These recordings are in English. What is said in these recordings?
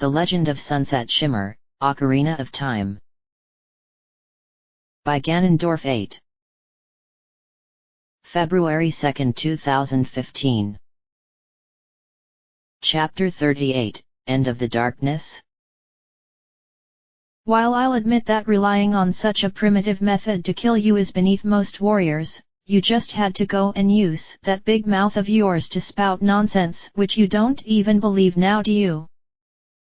The Legend of Sunset Shimmer, Ocarina of Time. By Ganondorf 8. February 2, 2015. Chapter 38, End of the Darkness. While I'll admit that relying on such a primitive method to kill you is beneath most warriors, you just had to go and use that big mouth of yours to spout nonsense which you don't even believe now, do you?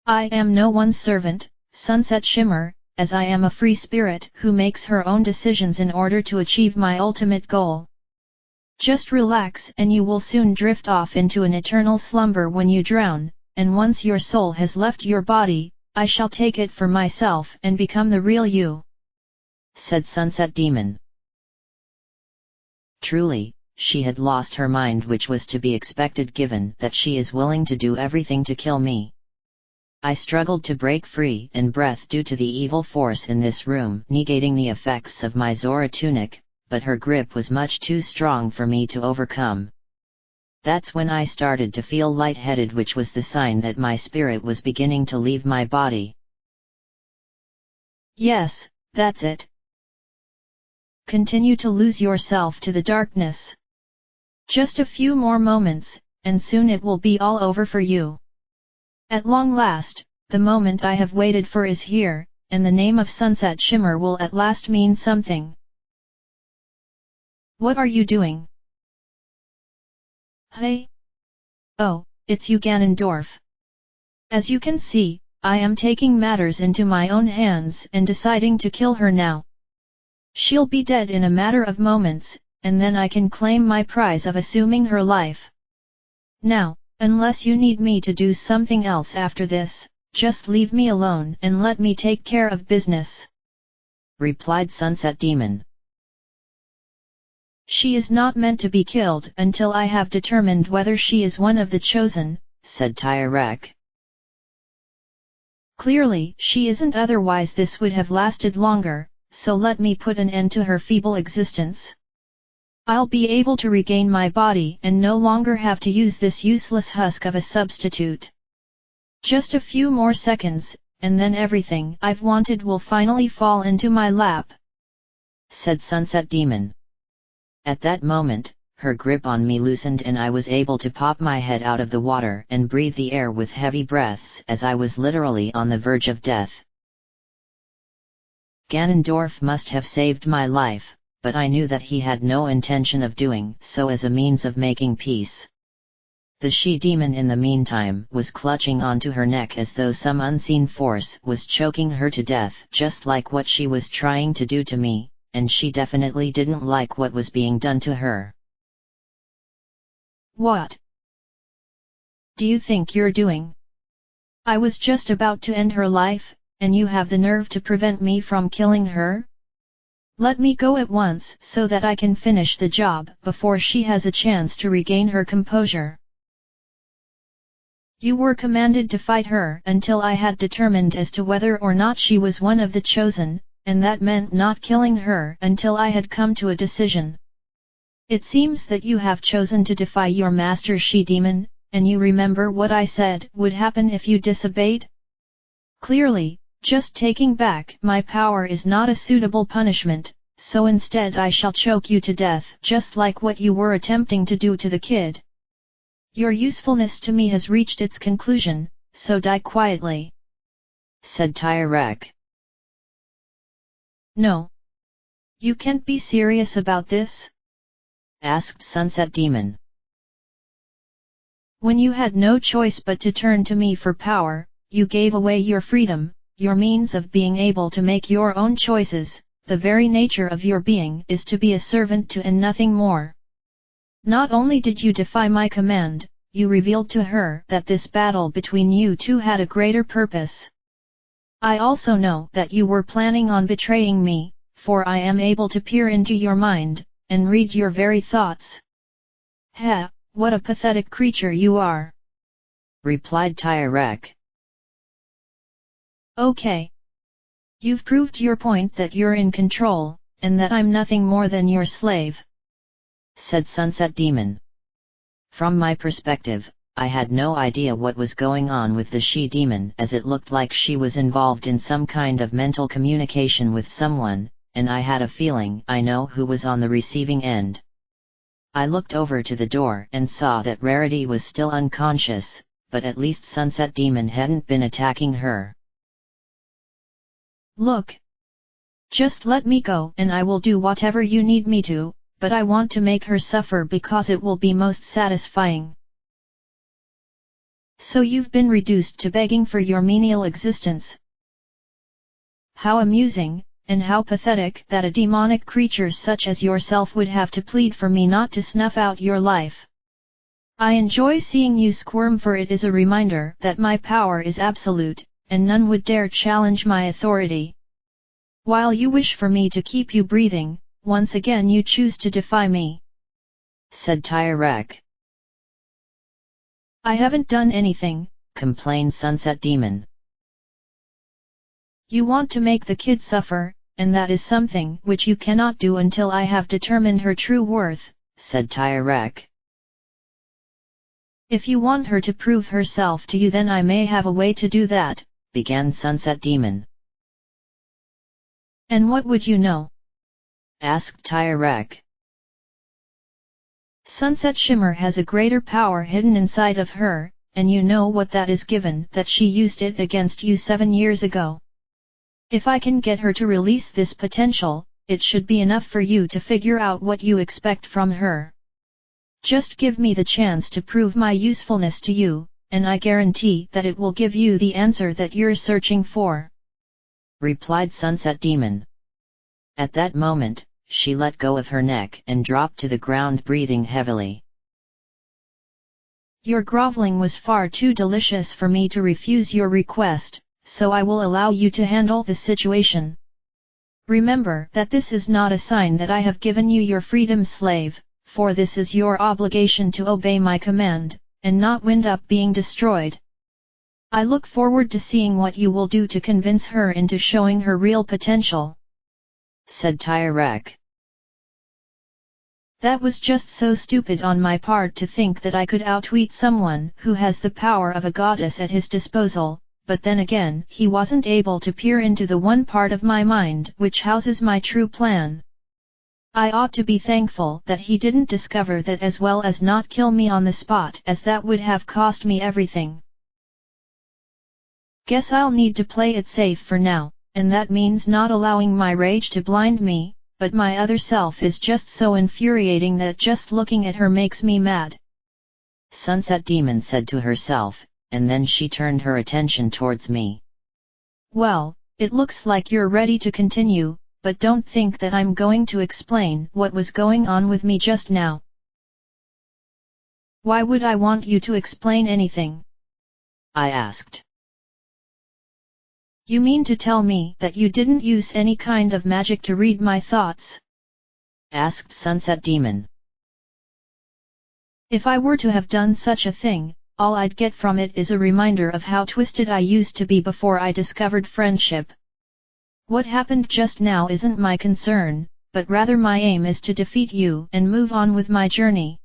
I am no one's servant, Sunset Shimmer, as I am a free spirit who makes her own decisions in order to achieve my ultimate goal. Just relax and you will soon drift off into an eternal slumber when you drown, and once your soul has left your body, I shall take it for myself and become the real you," said Sunset Demon. Truly, she had lost her mind, which was to be expected given that she is willing to do everything to kill me. I struggled to break free and breath due to the evil force in this room negating the effects of my Zora tunic, but her grip was much too strong for me to overcome. That's when I started to feel lightheaded, which was the sign that my spirit was beginning to leave my body. Yes, that's it. Continue to lose yourself to the darkness. Just a few more moments, and soon it will be all over for you. At long last, the moment I have waited for is here, and the name of Sunset Shimmer will at last mean something. What are you doing? Hey? Oh, it's you, Ganondorf. As you can see, I am taking matters into my own hands and deciding to kill her now. She'll be dead in a matter of moments, and then I can claim my prize of assuming her life. Now, unless you need me to do something else after this, just leave me alone and let me take care of business," replied Sunset Demon. "She is not meant to be killed until I have determined whether she is one of the chosen," said Tyrek. "Clearly she isn't, otherwise this would have lasted longer, so let me put an end to her feeble existence. I'll be able to regain my body and no longer have to use this useless husk of a substitute. Just a few more seconds, and then everything I've wanted will finally fall into my lap," said Sunset Demon. At that moment, her grip on me loosened and I was able to pop my head out of the water and breathe the air with heavy breaths as I was literally on the verge of death. Ganondorf must have saved my life, but I knew that he had no intention of doing so as a means of making peace. The she-demon in the meantime was clutching onto her neck as though some unseen force was choking her to death, just like what she was trying to do to me, and she definitely didn't like what was being done to her. "What do you think you're doing? I was just about to end her life, and you have the nerve to prevent me from killing her? Let me go at once so that I can finish the job before she has a chance to regain her composure." "You were commanded to fight her until I had determined as to whether or not she was one of the chosen, and that meant not killing her until I had come to a decision. It seems that you have chosen to defy your master she-demon, and you remember what I said would happen if you disobeyed? Clearly, just taking back my power is not a suitable punishment, so instead I shall choke you to death just like what you were attempting to do to the kid. Your usefulness to me has reached its conclusion, so die quietly," said Tyrek. "No. You can't be serious about this?" asked Sunset Demon. "When you had no choice but to turn to me for power, you gave away your freedom, your means of being able to make your own choices. The very nature of your being is to be a servant to and nothing more. Not only did you defy my command, you revealed to her that this battle between you two had a greater purpose. I also know that you were planning on betraying me, for I am able to peer into your mind, and read your very thoughts." "Ha, what a pathetic creature you are," replied Tyrek. "Okay. You've proved your point that you're in control, and that I'm nothing more than your slave," said Sunset Demon. From my perspective, I had no idea what was going on with the she-demon, as it looked like she was involved in some kind of mental communication with someone, and I had a feeling I know who was on the receiving end. I looked over to the door and saw that Rarity was still unconscious, but at least Sunset Demon hadn't been attacking her. Look. Just let me go and I will do whatever you need me to, but I want to make her suffer because it will be most satisfying. So you've been reduced to begging for your menial existence. How amusing, and how pathetic that a demonic creature such as yourself would have to plead for me not to snuff out your life. I enjoy seeing you squirm, for it is a reminder that my power is absolute, and none would dare challenge my authority. While you wish for me to keep you breathing, once again you choose to defy me," said Tyrek. "I haven't done anything," complained Sunset Demon. "You want to make the kid suffer, and that is something which you cannot do until I have determined her true worth," said Tyrek. "If you want her to prove herself to you, then I may have a way to do that," began Sunset Demon. "And what would you know?" asked Tyrek. "Sunset Shimmer has a greater power hidden inside of her, and you know what that is, given that she used it against you 7 years ago. If I can get her to release this potential, it should be enough for you to figure out what you expect from her. Just give me the chance to prove my usefulness to you, and I guarantee that it will give you the answer that you're searching for," replied Sunset Demon. At that moment, she let go of her neck and dropped to the ground, breathing heavily. "Your groveling was far too delicious for me to refuse your request, so I will allow you to handle the situation. Remember that this is not a sign that I have given you your freedom, slave, for this is your obligation to obey my command, and not wind up being destroyed. I look forward to seeing what you will do to convince her into showing her real potential," said Tyrek. "That was just so stupid on my part to think that I could outwit someone who has the power of a goddess at his disposal, but then again he wasn't able to peer into the one part of my mind which houses my true plan. I ought to be thankful that he didn't discover that, as well as not kill me on the spot, as that would have cost me everything. Guess I'll need to play it safe for now, and that means not allowing my rage to blind me, but my other self is just so infuriating that just looking at her makes me mad," Sunset Demon said to herself, and then she turned her attention towards me. "Well, it looks like you're ready to continue, but don't think that I'm going to explain what was going on with me just now." "Why would I want you to explain anything?" I asked. "You mean to tell me that you didn't use any kind of magic to read my thoughts?" asked Sunset Demon. "If I were to have done such a thing, all I'd get from it is a reminder of how twisted I used to be before I discovered friendship. What happened just now isn't my concern, but rather my aim is to defeat you and move on with my journey.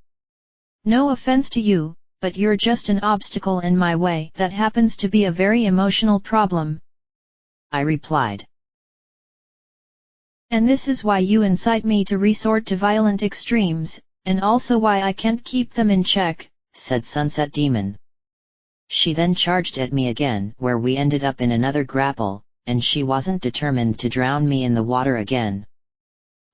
No offense to you, but you're just an obstacle in my way that happens to be a very emotional problem," I replied. "And this is why you incite me to resort to violent extremes, and also why I can't keep them in check," said Sunset Demon. She then charged at me again, where we ended up in another grapple, and she wasn't determined to drown me in the water again.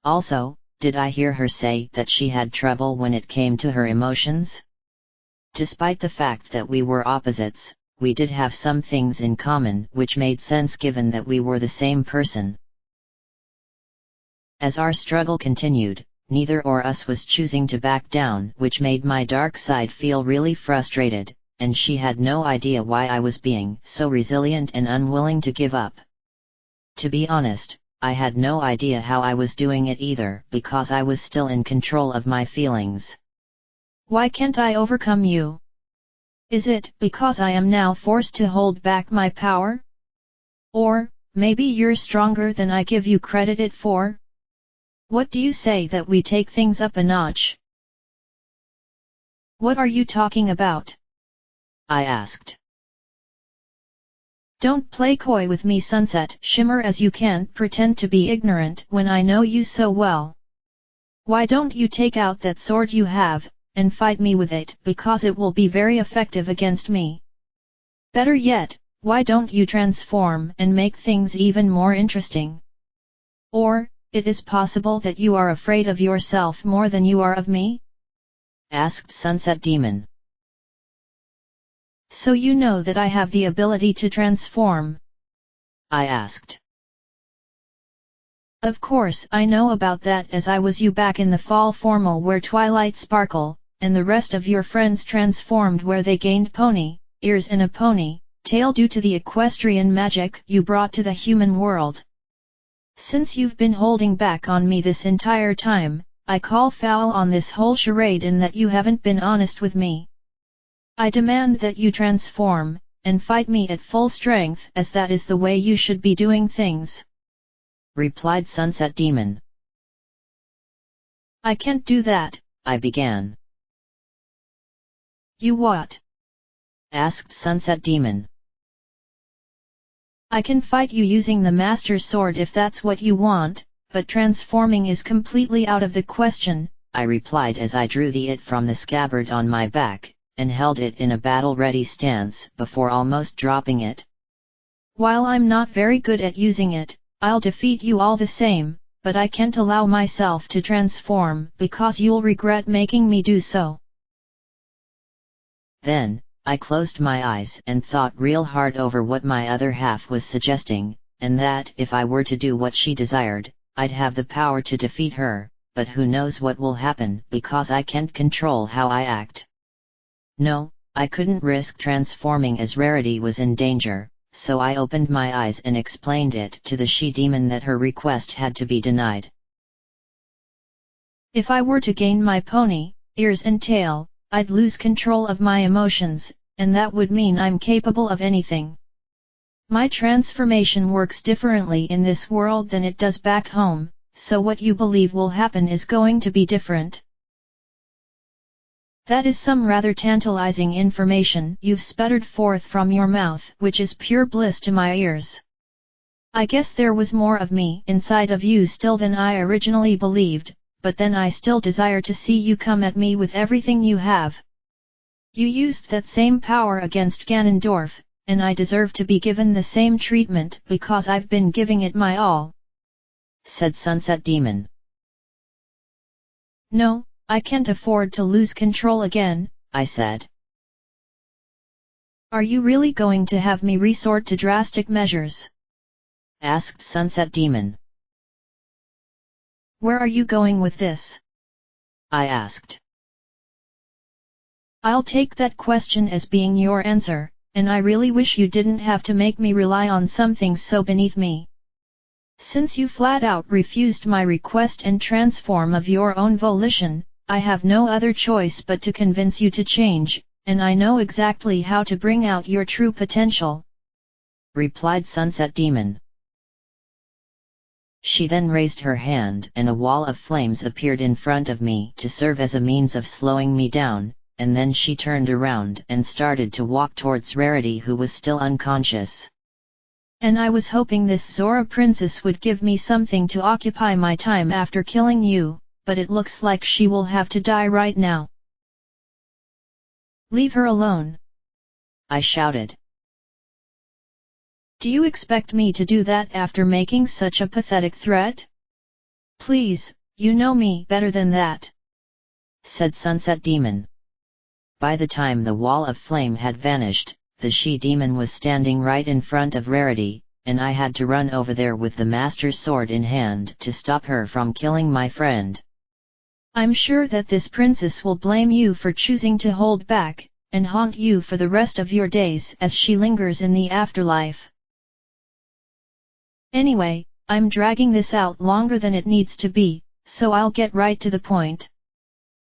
Also, did I hear her say that she had trouble when it came to her emotions? Despite the fact that we were opposites, we did have some things in common which made sense given that we were the same person. As our struggle continued, neither of us was choosing to back down, which made my dark side feel really frustrated, and she had no idea why I was being so resilient and unwilling to give up. To be honest, I had no idea how I was doing it either, because I was still in control of my feelings. "Why can't I overcome you? Is it because I am now forced to hold back my power? Or, maybe you're stronger than I give you credit it for? What do you say that we take things up a notch?" "What are you talking about?" I asked. Don't play coy with me, Sunset Shimmer, as you can't pretend to be ignorant when I know you so well. Why don't you take out that sword you have, and fight me with it, because it will be very effective against me. Better yet, why don't you transform and make things even more interesting? Or, it is possible that you are afraid of yourself more than you are of me? Asked Sunset Demon. So you know that I have the ability to transform? I asked. Of course I know about that, as I was you back in the fall formal where Twilight Sparkle, and the rest of your friends transformed, where they gained pony ears and a pony tail due to the equestrian magic you brought to the human world. Since you've been holding back on me this entire time, I call foul on this whole charade in that you haven't been honest with me. I demand that you transform, and fight me at full strength, as that is the way you should be doing things. Replied Sunset Demon. I can't do that, I began. You what? Asked Sunset Demon. I can fight you using the Master Sword if that's what you want, but transforming is completely out of the question, I replied as I drew the it from the scabbard on my back, and held it in a battle-ready stance before almost dropping it. While I'm not very good at using it, I'll defeat you all the same, but I can't allow myself to transform because you'll regret making me do so. Then, I closed my eyes and thought real hard over what my other half was suggesting, and that if I were to do what she desired, I'd have the power to defeat her, but who knows what will happen because I can't control how I act. No, I couldn't risk transforming as Rarity was in danger, so I opened my eyes and explained it to the she-demon that her request had to be denied. If I were to gain my pony ears and tail, I'd lose control of my emotions, and that would mean I'm capable of anything. My transformation works differently in this world than it does back home, so what you believe will happen is going to be different. That is some rather tantalizing information you've sputtered forth from your mouth, which is pure bliss to my ears. I guess there was more of me inside of you still than I originally believed, but then I still desire to see you come at me with everything you have. You used that same power against Ganondorf, and I deserve to be given the same treatment because I've been giving it my all," said Sunset Demon. "No, I can't afford to lose control again," I said. "Are you really going to have me resort to drastic measures?" asked Sunset Demon. "Where are you going with this?" I asked. "I'll take that question as being your answer, and I really wish you didn't have to make me rely on something so beneath me. Since you flat out refused my request and transform of your own volition, I have no other choice but to convince you to change, and I know exactly how to bring out your true potential," replied Sunset Demon. She then raised her hand and a wall of flames appeared in front of me to serve as a means of slowing me down, and then she turned around and started to walk towards Rarity, who was still unconscious. "And I was hoping this Zora princess would give me something to occupy my time after killing you, but it looks like she will have to die right now." "Leave her alone!" I shouted. "Do you expect me to do that after making such a pathetic threat? Please, you know me better than that," said Sunset Demon. By the time the wall of flame had vanished, the she-demon was standing right in front of Rarity, and I had to run over there with the Master Sword in hand to stop her from killing my friend. "I'm sure that this princess will blame you for choosing to hold back, and haunt you for the rest of your days as she lingers in the afterlife. Anyway, I'm dragging this out longer than it needs to be, so I'll get right to the point."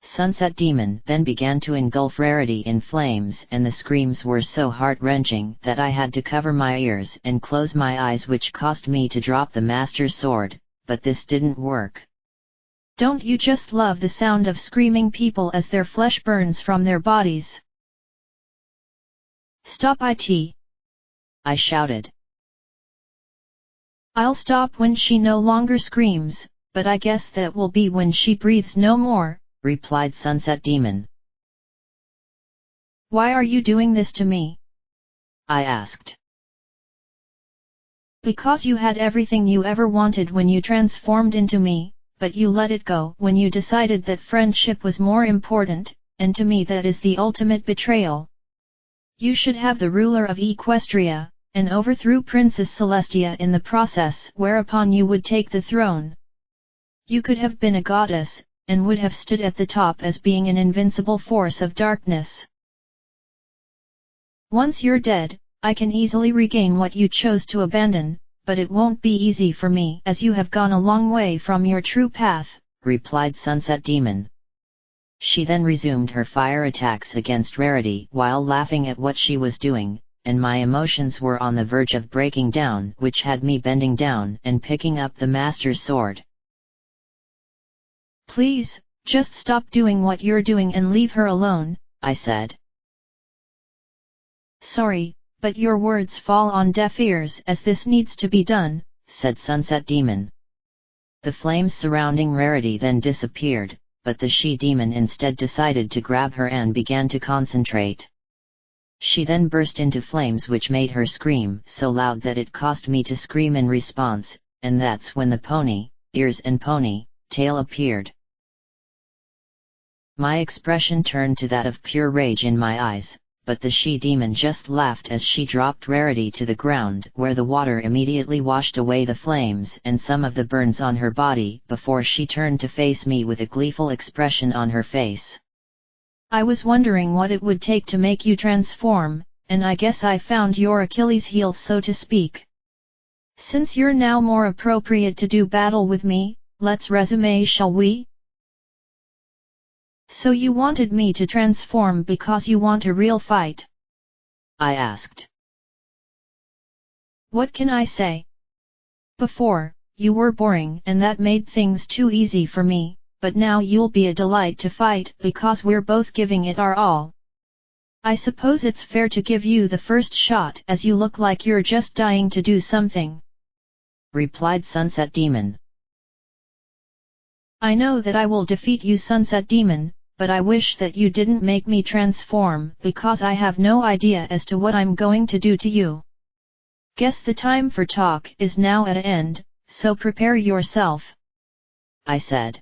Sunset Demon then began to engulf Rarity in flames, and the screams were so heart-wrenching that I had to cover my ears and close my eyes, which caused me to drop the Master Sword, but this didn't work. "Don't you just love the sound of screaming people as their flesh burns from their bodies?" Stop it! I shouted. I'll stop when she no longer screams, but I guess that will be when she breathes no more, replied Sunset Demon. Why are you doing this to me? I asked. Because you had everything you ever wanted when you transformed into me, but you let it go when you decided that friendship was more important, and to me that is the ultimate betrayal. You should have the ruler of Equestria, and overthrew Princess Celestia in the process, whereupon you would take the throne. You could have been a goddess, and would have stood at the top as being an invincible force of darkness. Once you're dead, I can easily regain what you chose to abandon, but it won't be easy for me as you have gone a long way from your true path, replied Sunset Demon. She then resumed her fire attacks against Rarity while laughing at what she was doing, and my emotions were on the verge of breaking down, which had me bending down and picking up the Master's sword. Please, just stop doing what you're doing and leave her alone, I said. Sorry, but your words fall on deaf ears as this needs to be done, said Sunset Demon. The flames surrounding Rarity then disappeared, but the she-demon instead decided to grab her and began to concentrate. She then burst into flames which made her scream so loud that it caused me to scream in response, and that's when the pony, ears and pony, tail appeared. My expression turned to that of pure rage in my eyes, but the she-demon just laughed as she dropped Rarity to the ground, where the water immediately washed away the flames and some of the burns on her body before she turned to face me with a gleeful expression on her face. I was wondering what it would take to make you transform, and I guess I found your Achilles heel, so to speak. Since you're now more appropriate to do battle with me, let's resume, shall we? So you wanted me to transform because you want a real fight? I asked. What can I say? Before, you were boring and that made things too easy for me, but now you'll be a delight to fight because we're both giving it our all. I suppose it's fair to give you the first shot as you look like you're just dying to do something, replied Sunset Demon. I know that I will defeat you, Sunset Demon, but I wish that you didn't make me transform because I have no idea as to what I'm going to do to you. Guess the time for talk is now at an end, so prepare yourself, I said.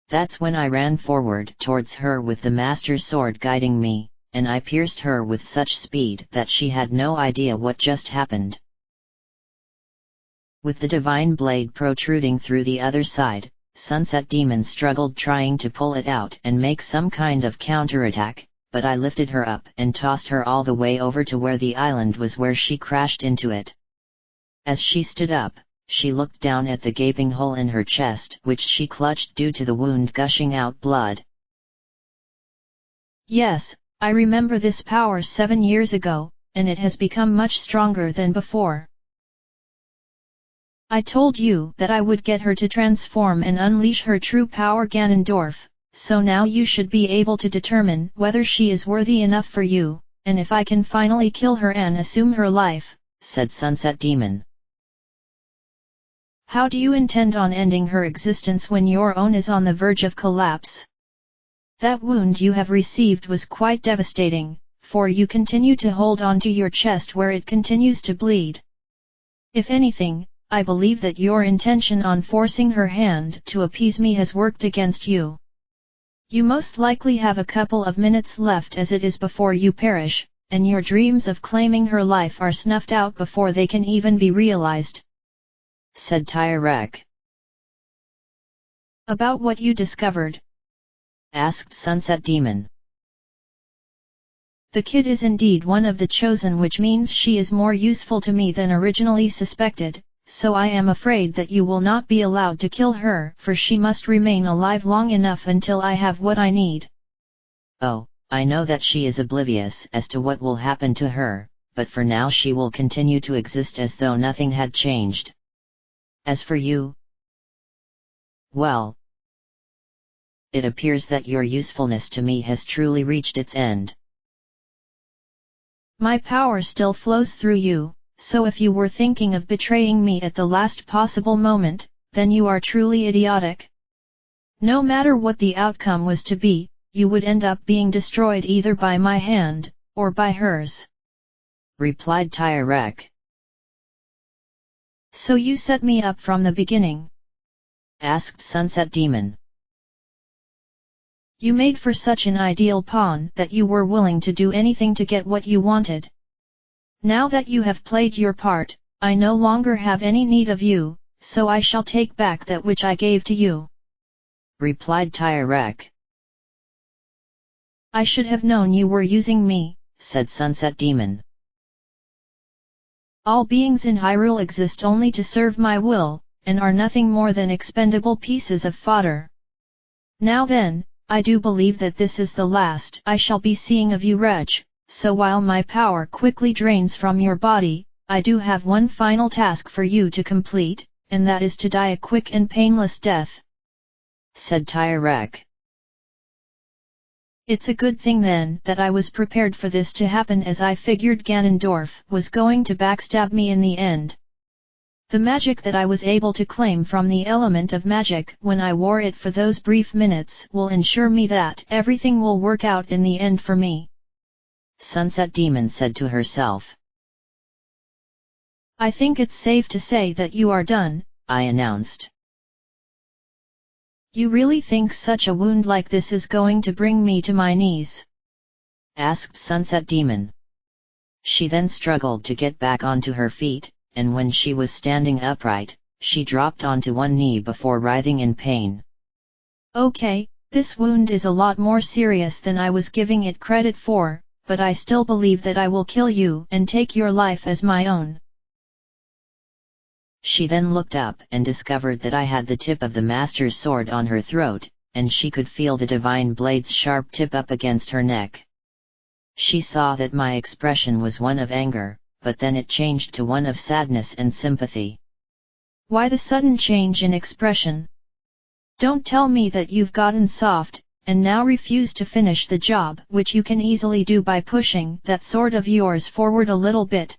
That's when I ran forward towards her with the Master's sword guiding me, and I pierced her with such speed that she had no idea what just happened. With the divine blade protruding through the other side, Sunset Demon struggled trying to pull it out and make some kind of counterattack, but I lifted her up and tossed her all the way over to where the island was, where she crashed into it. As she stood up, she looked down at the gaping hole in her chest, which she clutched due to the wound gushing out blood. Yes, I remember this power 7 years ago, and it has become much stronger than before. I told you that I would get her to transform and unleash her true power, Ganondorf, so now you should be able to determine whether she is worthy enough for you, and if I can finally kill her and assume her life, said Sunset Demon. How do you intend on ending her existence when your own is on the verge of collapse? That wound you have received was quite devastating, for you continue to hold on to your chest where it continues to bleed. If anything, I believe that your intention on forcing her hand to appease me has worked against you. You most likely have a couple of minutes left as it is before you perish, and your dreams of claiming her life are snuffed out before they can even be realized, said Tyrek. About what you discovered? Asked Sunset Demon. The kid is indeed one of the chosen, which means she is more useful to me than originally suspected, so I am afraid that you will not be allowed to kill her, for she must remain alive long enough until I have what I need. Oh, I know that she is oblivious as to what will happen to her, but for now she will continue to exist as though nothing had changed. As for you, well, it appears that your usefulness to me has truly reached its end. My power still flows through you, so if you were thinking of betraying me at the last possible moment, then you are truly idiotic. No matter what the outcome was to be, you would end up being destroyed either by my hand, or by hers," replied Tyrek. "So you set me up from the beginning?" asked Sunset Demon. "You made for such an ideal pawn that you were willing to do anything to get what you wanted. Now that you have played your part, I no longer have any need of you, so I shall take back that which I gave to you," replied Tyrek. "I should have known you were using me," said Sunset Demon. "All beings in Hyrule exist only to serve my will, and are nothing more than expendable pieces of fodder. Now then, I do believe that this is the last I shall be seeing of you, wretch, so while my power quickly drains from your body, I do have one final task for you to complete, and that is to die a quick and painless death," said Tyrek. "It's a good thing then that I was prepared for this to happen, as I figured Ganondorf was going to backstab me in the end. The magic that I was able to claim from the element of magic when I wore it for those brief minutes will ensure me that everything will work out in the end for me," Sunset Demon said to herself. "I think it's safe to say that you are done," I announced. "You really think such a wound like this is going to bring me to my knees?" asked Sunset Demon. She then struggled to get back onto her feet, and when she was standing upright, she dropped onto one knee before writhing in pain. "Okay, this wound is a lot more serious than I was giving it credit for, but I still believe that I will kill you and take your life as my own." She then looked up and discovered that I had the tip of the Master's sword on her throat, and she could feel the divine blade's sharp tip up against her neck. She saw that my expression was one of anger, but then it changed to one of sadness and sympathy. "Why the sudden change in expression? Don't tell me that you've gotten soft, and now refuse to finish the job which you can easily do by pushing that sword of yours forward a little bit.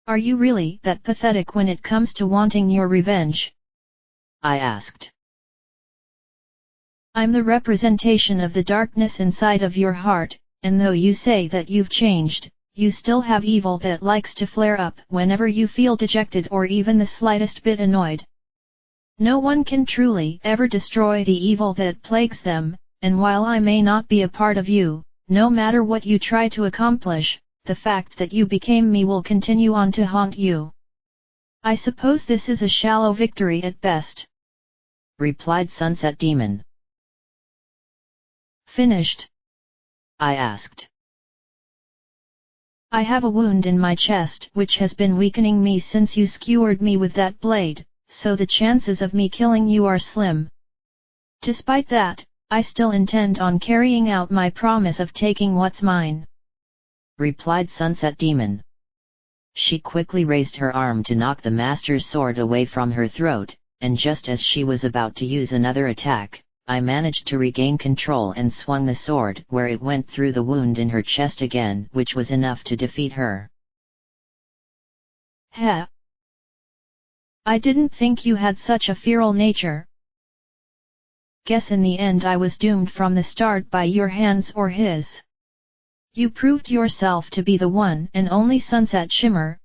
Are you really that pathetic when it comes to wanting your revenge?" I asked. "I'm the representation of the darkness inside of your heart, and though you say that you've changed, you still have evil that likes to flare up whenever you feel dejected or even the slightest bit annoyed. No one can truly ever destroy the evil that plagues them, and while I may not be a part of you, no matter what you try to accomplish, the fact that you became me will continue on to haunt you. I suppose this is a shallow victory at best," replied Sunset Demon. "Finished?" I asked. "I have a wound in my chest which has been weakening me since you skewered me with that blade, so the chances of me killing you are slim. Despite that, I still intend on carrying out my promise of taking what's mine," replied Sunset Demon. She quickly raised her arm to knock the Master's sword away from her throat, and just as she was about to use another attack, I managed to regain control and swung the sword where it went through the wound in her chest again, which was enough to defeat her. "Heh! I didn't think you had such a feral nature. Guess in the end I was doomed from the start by your hands or his. You proved yourself to be the one and only Sunset Shimmer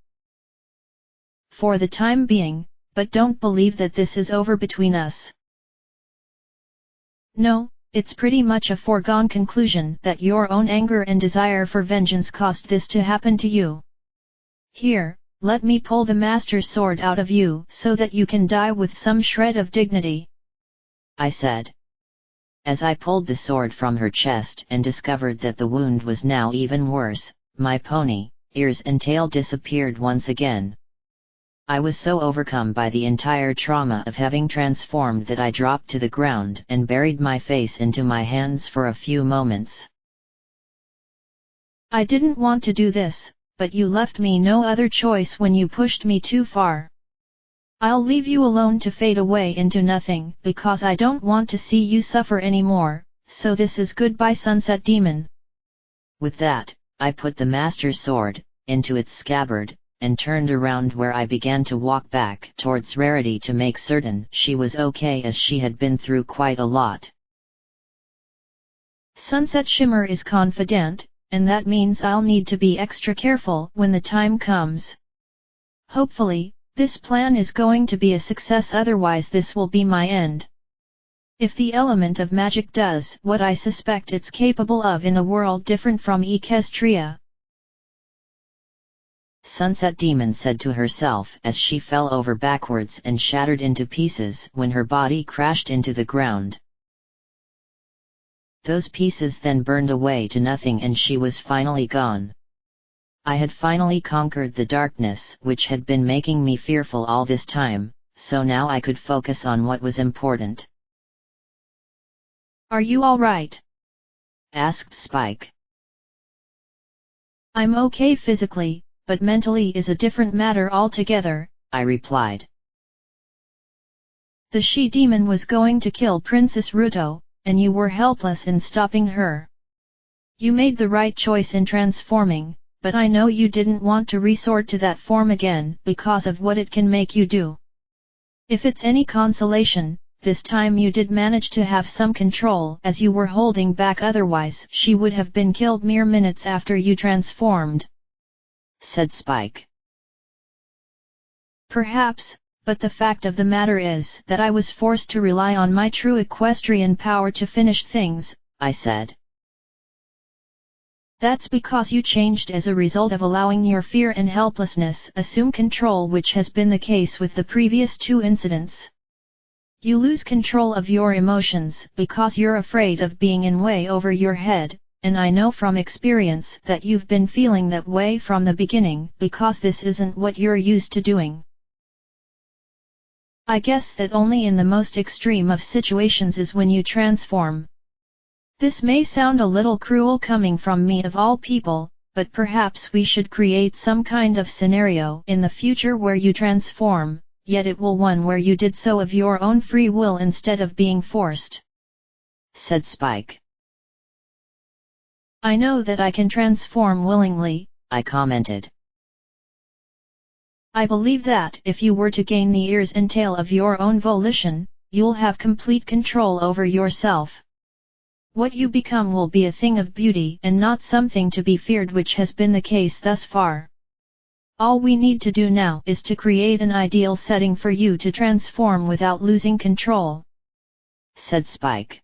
for the time being, but don't believe that this is over between us. No, it's pretty much a foregone conclusion that your own anger and desire for vengeance caused this to happen to you. Here, let me pull the Master's sword out of you so that you can die with some shred of dignity," I said. As I pulled the sword from her chest and discovered that the wound was now even worse, my pony, ears and tail disappeared once again. I was so overcome by the entire trauma of having transformed that I dropped to the ground and buried my face into my hands for a few moments. "I didn't want to do this, but you left me no other choice when you pushed me too far. I'll leave you alone to fade away into nothing because I don't want to see you suffer anymore, so this is goodbye, Sunset Demon." With that, I put the master sword into its scabbard, and turned around where I began to walk back towards Rarity to make certain she was okay, as she had been through quite a lot. Sunset Shimmer is confident, and that means I'll need to be extra careful when the time comes. Hopefully, this plan is going to be a success, otherwise this will be my end. If the element of magic does what I suspect it's capable of in a world different from Equestria. Sunset Demon said to herself as she fell over backwards and shattered into pieces when her body crashed into the ground. Those pieces then burned away to nothing and she was finally gone. I had finally conquered the darkness which had been making me fearful all this time, so now I could focus on what was important. Are you all right? Asked Spike. I'm okay physically, but mentally is a different matter altogether, I replied. The she-demon was going to kill Princess Ruto, and you were helpless in stopping her. You made the right choice in transforming, but I know you didn't want to resort to that form again because of what it can make you do. If it's any consolation, this time you did manage to have some control as you were holding back, otherwise she would have been killed mere minutes after you transformed, said Spike. Perhaps, but the fact of the matter is that I was forced to rely on my true equestrian power to finish things, I said. That's because you changed as a result of allowing your fear and helplessness assume control, which has been the case with the previous two incidents. You lose control of your emotions because you're afraid of being in way over your head, and I know from experience that you've been feeling that way from the beginning because this isn't what you're used to doing. I guess that only in the most extreme of situations is when you transform. This may sound a little cruel coming from me of all people, but perhaps we should create some kind of scenario in the future where you transform, yet it will one where you did so of your own free will instead of being forced, said Spike. I know that I can transform willingly, I commented. I believe that if you were to gain the ears and tail of your own volition, you'll have complete control over yourself. What you become will be a thing of beauty and not something to be feared, which has been the case thus far. All we need to do now is to create an ideal setting for you to transform without losing control, said Spike.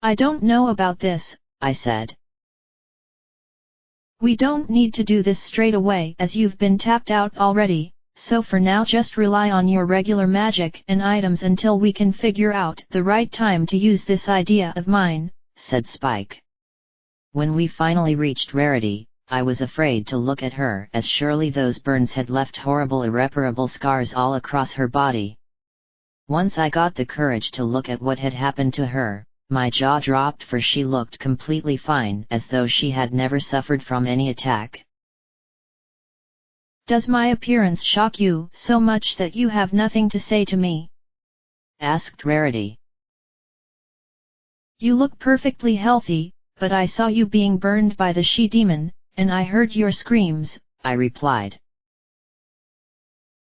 I don't know about this, I said. We don't need to do this straight away as you've been tapped out already, so for now just rely on your regular magic and items until we can figure out the right time to use this idea of mine, said Spike. When we finally reached Rarity, I was afraid to look at her, as surely those burns had left horrible irreparable scars all across her body. Once I got the courage to look at what had happened to her, my jaw dropped, for she looked completely fine, as though she had never suffered from any attack. Does my appearance shock you so much that you have nothing to say to me? Asked Rarity. You look perfectly healthy, but I saw you being burned by the she-demon, and I heard your screams, I replied.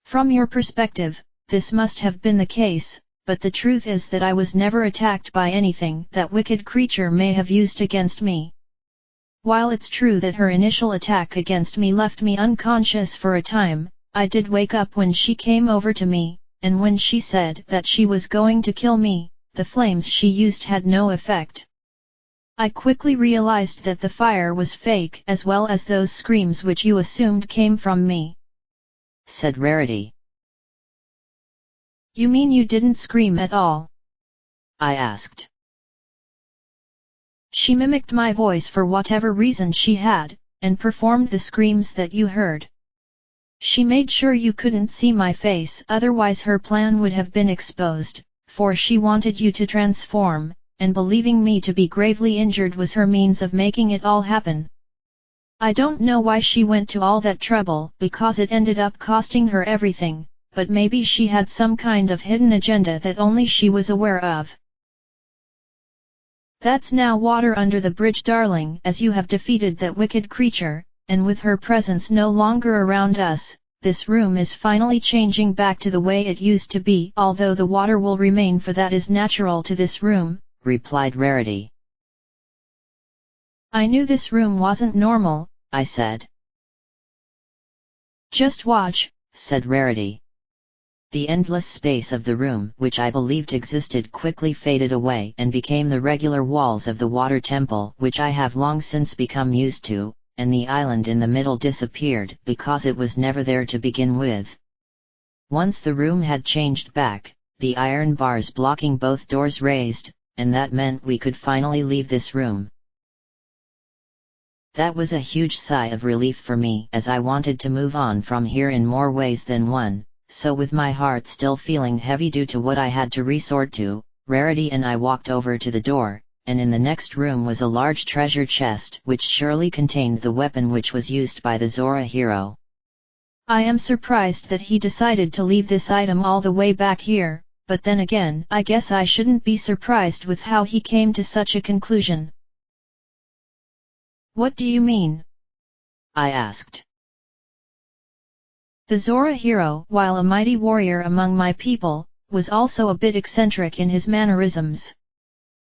From your perspective, this must have been the case, but the truth is that I was never attacked by anything that wicked creature may have used against me. While it's true that her initial attack against me left me unconscious for a time, I did wake up when she came over to me, and when she said that she was going to kill me, the flames she used had no effect. I quickly realized that the fire was fake, as well as those screams which you assumed came from me, said Rarity. You mean you didn't scream at all? I asked. She mimicked my voice for whatever reason she had, and performed the screams that you heard. She made sure you couldn't see my face, otherwise her plan would have been exposed, for she wanted you to transform, and believing me to be gravely injured was her means of making it all happen. I don't know why she went to all that trouble, because it ended up costing her everything, but maybe she had some kind of hidden agenda that only she was aware of. That's now water under the bridge, darling, as you have defeated that wicked creature, and with her presence no longer around us, this room is finally changing back to the way it used to be, although the water will remain, for that is natural to this room, replied Rarity. I knew this room wasn't normal, I said. Just watch, said Rarity. The endless space of the room, which I believed existed, quickly faded away and became the regular walls of the water temple, which I have long since become used to, and the island in the middle disappeared because it was never there to begin with. Once the room had changed back, the iron bars blocking both doors raised, and that meant we could finally leave this room. That was a huge sigh of relief for me, as I wanted to move on from here in more ways than one, so with my heart still feeling heavy due to what I had to resort to, Rarity and I walked over to the door, and in the next room was a large treasure chest which surely contained the weapon which was used by the Zora hero. I am surprised that he decided to leave this item all the way back here, but then again, I guess I shouldn't be surprised with how he came to such a conclusion. What do you mean? I asked. The Zora hero, while a mighty warrior among my people, was also a bit eccentric in his mannerisms.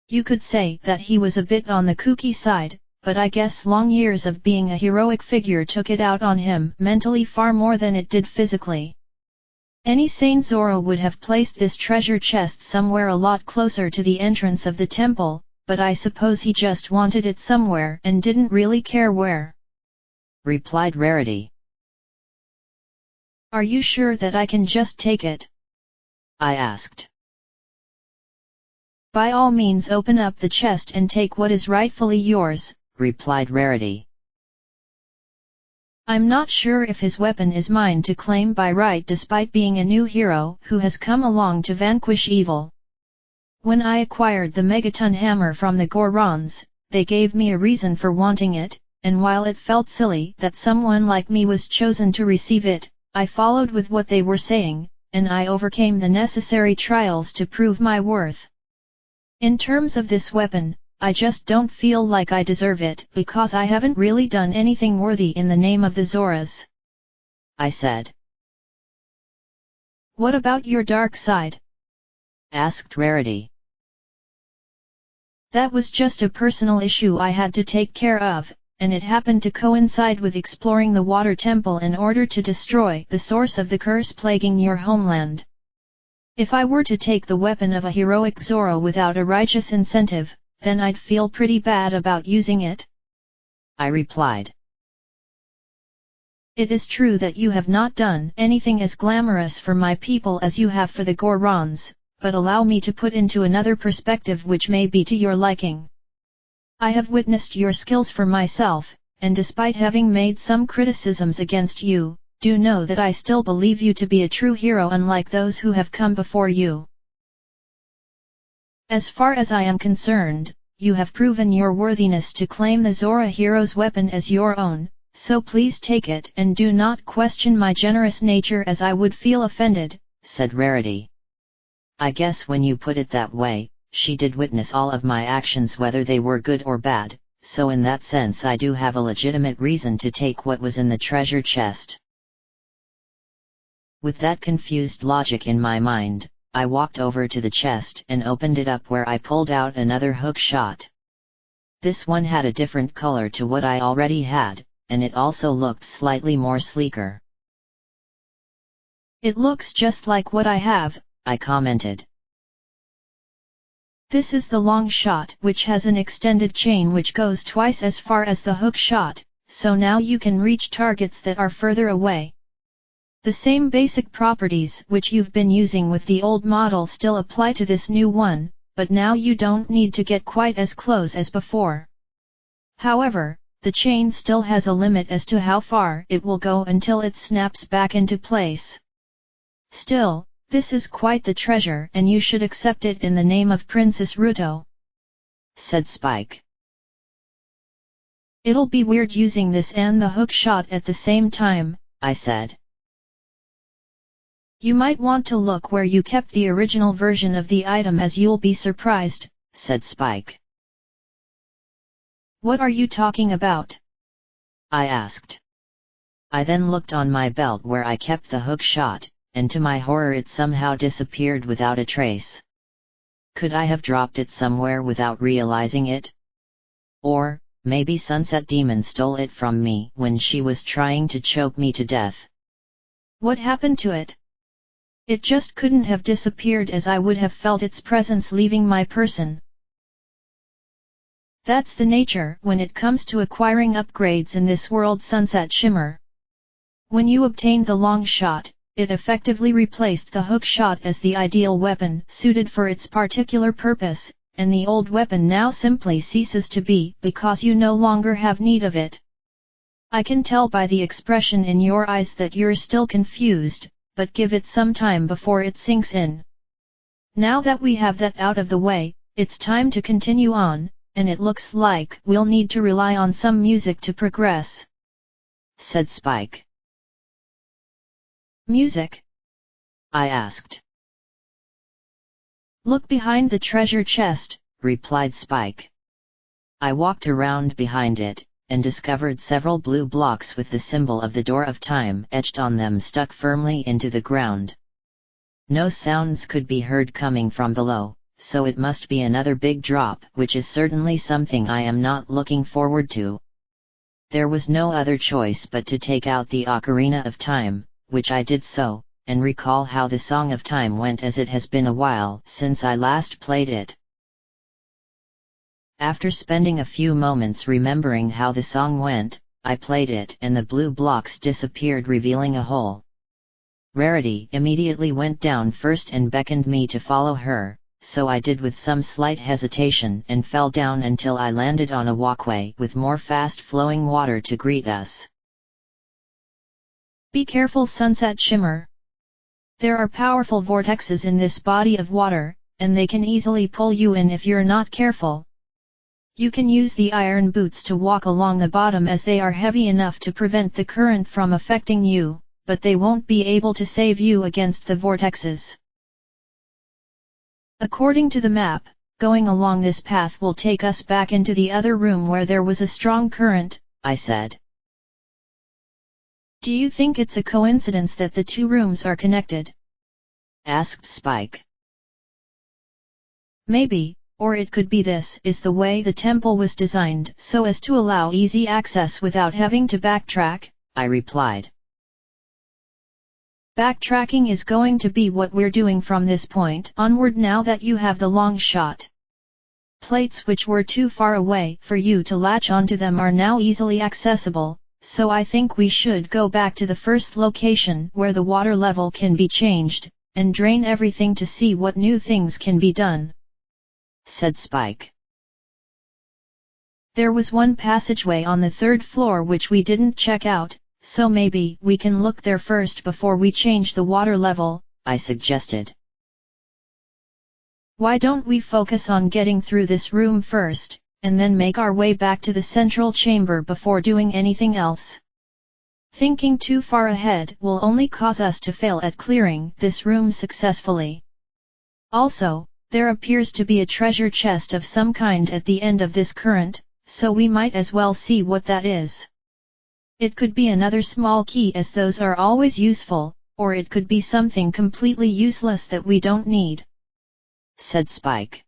You could say that he was a bit on the kooky side, but I guess long years of being a heroic figure took it out on him mentally far more than it did physically. Any sane Zora would have placed this treasure chest somewhere a lot closer to the entrance of the temple, but I suppose he just wanted it somewhere and didn't really care where. Replied Rarity. Are you sure that I can just take it? I asked. By all means, open up the chest and take what is rightfully yours, replied Rarity. I'm not sure if his weapon is mine to claim by right, despite being a new hero who has come along to vanquish evil. When I acquired the Megaton hammer from the Gorons, they gave me a reason for wanting it, and while it felt silly that someone like me was chosen to receive it, I followed with what they were saying, and I overcame the necessary trials to prove my worth. In terms of this weapon, I just don't feel like I deserve it because I haven't really done anything worthy in the name of the Zoras. I said. What about your dark side? Asked Rarity. That was just a personal issue I had to take care of, and it happened to coincide with exploring the water temple in order to destroy the source of the curse plaguing your homeland. If I were to take the weapon of a heroic Zora without a righteous incentive, then I'd feel pretty bad about using it. I replied. It is true that you have not done anything as glamorous for my people as you have for the Gorons, but allow me to put into another perspective which may be to your liking. I have witnessed your skills for myself, and despite having made some criticisms against you, do know that I still believe you to be a true hero unlike those who have come before you. As far as I am concerned, you have proven your worthiness to claim the Zora hero's weapon as your own, so please take it and do not question my generous nature, as I would feel offended, said Rarity. I guess when you put it that way, she did witness all of my actions whether they were good or bad, so in that sense I do have a legitimate reason to take what was in the treasure chest. With that confused logic in my mind, I walked over to the chest and opened it up, where I pulled out another hook shot. This one had a different color to what I already had, and it also looked slightly more sleeker. It looks just like what I have, I commented. This is the long shot, which has an extended chain which goes twice as far as the hook shot, so now you can reach targets that are further away. The same basic properties which you've been using with the old model still apply to this new one, but now you don't need to get quite as close as before. However, the chain still has a limit as to how far it will go until it snaps back into place. Still, this is quite the treasure, and you should accept it in the name of Princess Ruto, said Spike. It'll be weird using this and the hook shot at the same time, I said. You might want to look where you kept the original version of the item, as you'll be surprised, said Spike. What are you talking about? I asked. I then looked on my belt where I kept the hook shot, and to my horror it somehow disappeared without a trace. Could I have dropped it somewhere without realizing it? Or, maybe Sunset Demon stole it from me when she was trying to choke me to death. What happened to it? It just couldn't have disappeared, as I would have felt its presence leaving my person. That's the nature when it comes to acquiring upgrades in this world, Sunset Shimmer. When you obtained the long shot, it effectively replaced the hook shot as the ideal weapon suited for its particular purpose, and the old weapon now simply ceases to be because you no longer have need of it. I can tell by the expression in your eyes that you're still confused, but give it some time before it sinks in. Now that we have that out of the way, it's time to continue on, and it looks like we'll need to rely on some music to progress," said Spike. "Music?" I asked. "Look behind the treasure chest," replied Spike. I walked around behind it, and discovered several blue blocks with the symbol of the Door of Time etched on them stuck firmly into the ground. No sounds could be heard coming from below, so it must be another big drop, which is certainly something I am not looking forward to. There was no other choice but to take out the Ocarina of Time, which I did so, and recall how the Song of Time went, as it has been a while since I last played it. After spending a few moments remembering how the song went, I played it and the blue blocks disappeared, revealing a hole. Rarity immediately went down first and beckoned me to follow her, so I did with some slight hesitation and fell down until I landed on a walkway with more fast-flowing water to greet us. "Be careful, Sunset Shimmer. There are powerful vortexes in this body of water, and they can easily pull you in if you're not careful. You can use the iron boots to walk along the bottom, as they are heavy enough to prevent the current from affecting you, but they won't be able to save you against the vortexes. According to the map, going along this path will take us back into the other room where there was a strong current," I said. "Do you think it's a coincidence that the two rooms are connected?" asked Spike. "Maybe, or it could be this is the way the temple was designed so as to allow easy access without having to backtrack," I replied. "Backtracking is going to be what we're doing from this point onward now that you have the long shot. Plates which were too far away for you to latch onto them are now easily accessible, so I think we should go back to the first location where the water level can be changed, and drain everything to see what new things can be done," said Spike. "There was one passageway on the third floor which we didn't check out, so maybe we can look there first before we change the water level," I suggested. "Why don't we focus on getting through this room first, and then make our way back to the central chamber before doing anything else? Thinking too far ahead will only cause us to fail at clearing this room successfully. Also, there appears to be a treasure chest of some kind at the end of this current, so we might as well see what that is. It could be another small key, as those are always useful, or it could be something completely useless that we don't need," said Spike.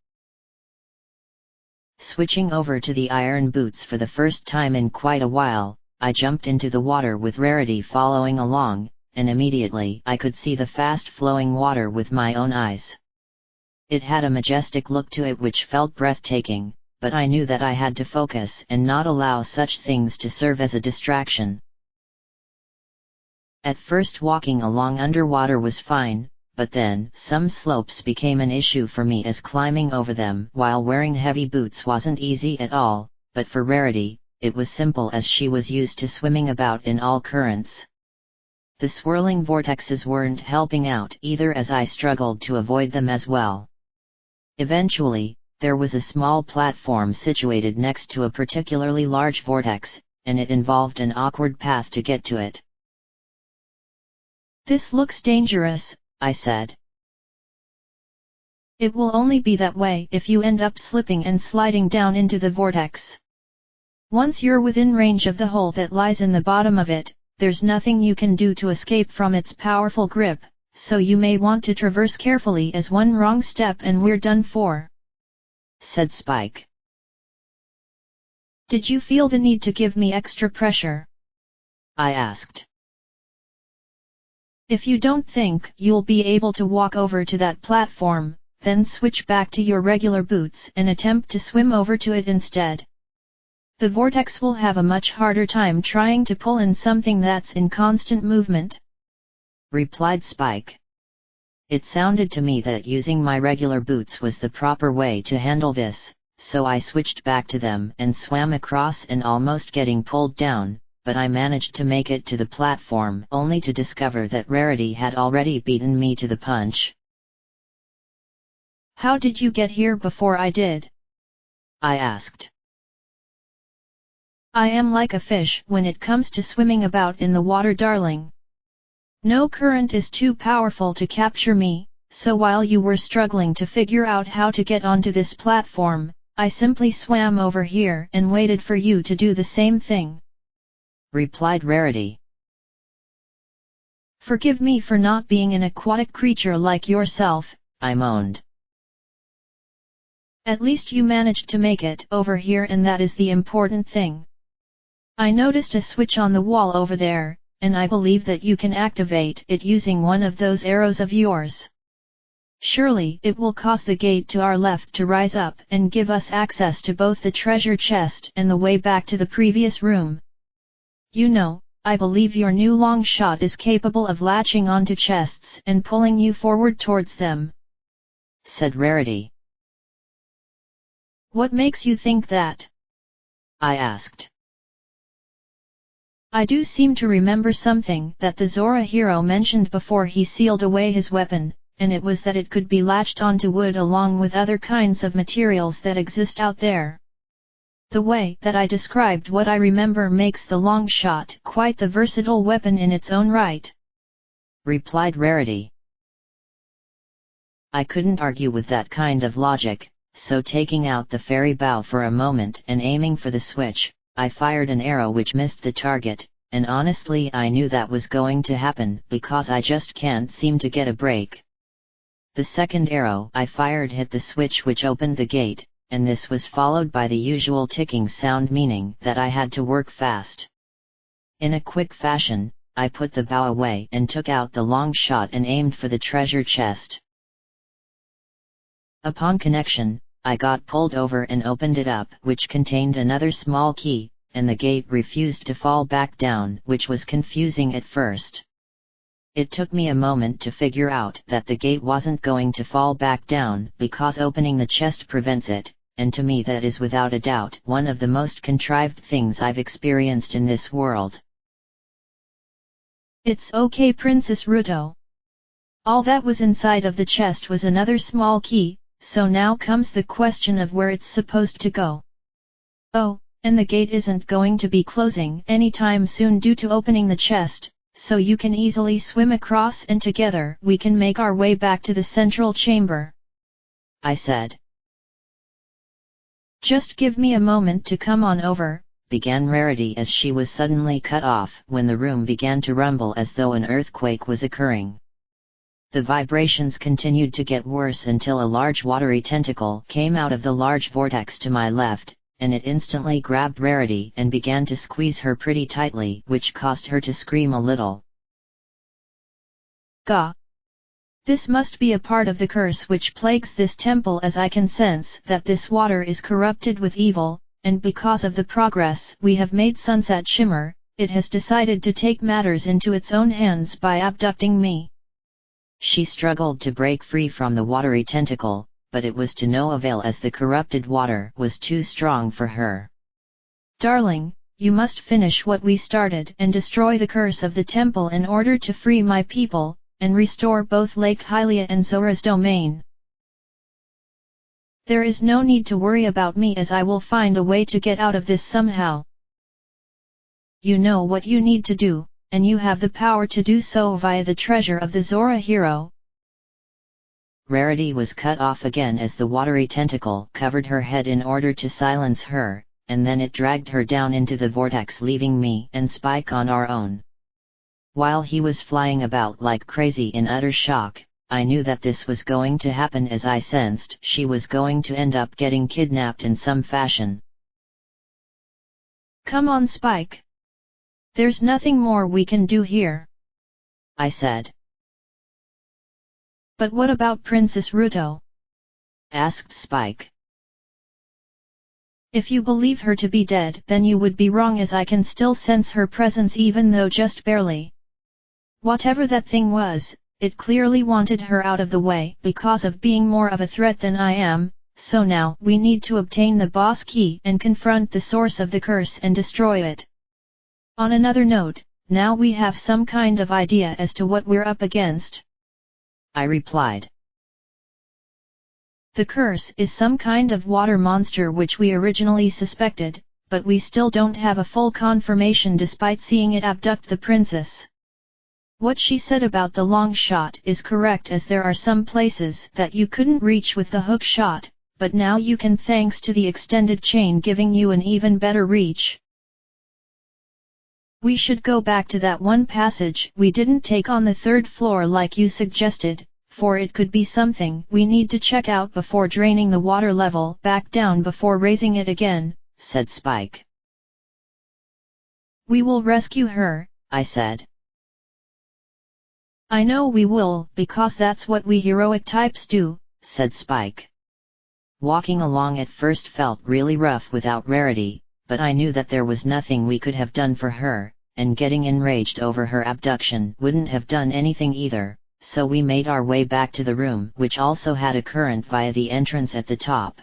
Switching over to the iron boots for the first time in quite a while, I jumped into the water with Rarity following along, and immediately I could see the fast-flowing water with my own eyes. It had a majestic look to it which felt breathtaking, but I knew that I had to focus and not allow such things to serve as a distraction. At first walking along underwater was fine, but then some slopes became an issue for me, as climbing over them while wearing heavy boots wasn't easy at all, but for Rarity, it was simple as she was used to swimming about in all currents. The swirling vortexes weren't helping out either, as I struggled to avoid them as well. Eventually, there was a small platform situated next to a particularly large vortex, and it involved an awkward path to get to it. "This looks dangerous," I said. "It will only be that way if you end up slipping and sliding down into the vortex. Once you're within range of the hole that lies in the bottom of it, there's nothing you can do to escape from its powerful grip, so you may want to traverse carefully, as one wrong step and we're done for," said Spike. "Did you feel the need to give me extra pressure?" I asked. "If you don't think you'll be able to walk over to that platform, then switch back to your regular boots and attempt to swim over to it instead. The vortex will have a much harder time trying to pull in something that's in constant movement," replied Spike. It sounded to me that using my regular boots was the proper way to handle this, so I switched back to them and swam across and almost getting pulled down, but I managed to make it to the platform only to discover that Rarity had already beaten me to the punch. "How did you get here before I did?" I asked. "I am like a fish when it comes to swimming about in the water, darling. No current is too powerful to capture me, so while you were struggling to figure out how to get onto this platform, I simply swam over here and waited for you to do the same thing," replied Rarity. "Forgive me for not being an aquatic creature like yourself," I moaned. "At least you managed to make it over here, and that is the important thing. I noticed a switch on the wall over there, and I believe that you can activate it using one of those arrows of yours. Surely it will cause the gate to our left to rise up and give us access to both the treasure chest and the way back to the previous room. You know, I believe your new long shot is capable of latching onto chests and pulling you forward towards them," said Rarity. "What makes you think that?" I asked. "I do seem to remember something that the Zora hero mentioned before he sealed away his weapon, and it was that it could be latched onto wood along with other kinds of materials that exist out there. The way that I described what I remember makes the long shot quite the versatile weapon in its own right," replied Rarity. I couldn't argue with that kind of logic, so taking out the fairy bow for a moment and aiming for the switch, I fired an arrow which missed the target, and honestly I knew that was going to happen because I just can't seem to get a break. The second arrow I fired hit the switch which opened the gate, and this was followed by the usual ticking sound, meaning that I had to work fast. In a quick fashion, I put the bow away and took out the long shot and aimed for the treasure chest. Upon connection, I got pulled over and opened it up, which contained another small key, and the gate refused to fall back down, which was confusing at first. It took me a moment to figure out that the gate wasn't going to fall back down because opening the chest prevents it, and to me that is without a doubt one of the most contrived things I've experienced in this world. "It's okay, Princess Ruto. All that was inside of the chest was another small key, so now comes the question of where it's supposed to go. Oh, and the gate isn't going to be closing anytime soon due to opening the chest, so you can easily swim across and together we can make our way back to the central chamber," I said. "Just give me a moment to come on over," began Rarity as she was suddenly cut off when the room began to rumble as though an earthquake was occurring. The vibrations continued to get worse until a large watery tentacle came out of the large vortex to my left, and it instantly grabbed Rarity and began to squeeze her pretty tightly, which caused her to scream a little. "Gah! This must be a part of the curse which plagues this temple, as I can sense that this water is corrupted with evil, and because of the progress we have made Sunset Shimmer, it has decided to take matters into its own hands by abducting me." She struggled to break free from the watery tentacle, but it was to no avail as the corrupted water was too strong for her. "Darling, you must finish what we started and destroy the curse of the temple in order to free my people, and restore both Lake Hylia and Zora's domain. There is no need to worry about me, as I will find a way to get out of this somehow. You know what you need to do, and you have the power to do so via the treasure of the Zora hero." Rarity was cut off again as the watery tentacle covered her head in order to silence her, and then it dragged her down into the vortex, leaving me and Spike on our own. While he was flying about like crazy in utter shock, I knew that this was going to happen, as I sensed she was going to end up getting kidnapped in some fashion. "Come on, Spike. There's nothing more we can do here," I said. "But what about Princess Ruto?" asked Spike. "If you believe her to be dead, then you would be wrong, as I can still sense her presence, even though just barely. Whatever that thing was, it clearly wanted her out of the way because of being more of a threat than I am, so now we need to obtain the boss key and confront the source of the curse and destroy it. On another note, now we have some kind of idea as to what we're up against," I replied. "The curse is some kind of water monster which we originally suspected, but we still don't have a full confirmation despite seeing it abduct the princess. What she said about the long shot is correct, as there are some places that you couldn't reach with the hook shot, but now you can, thanks to the extended chain giving you an even better reach. We should go back to that one passage we didn't take on the 3rd floor like you suggested, for it could be something we need to check out before draining the water level back down before raising it again," said Spike. "We will rescue her," I said. "I know we will, because that's what we heroic types do," said Spike. Walking along at first felt really rough without Rarity, but I knew that there was nothing we could have done for her, and getting enraged over her abduction wouldn't have done anything either, so we made our way back to the room, which also had a current via the entrance at the top.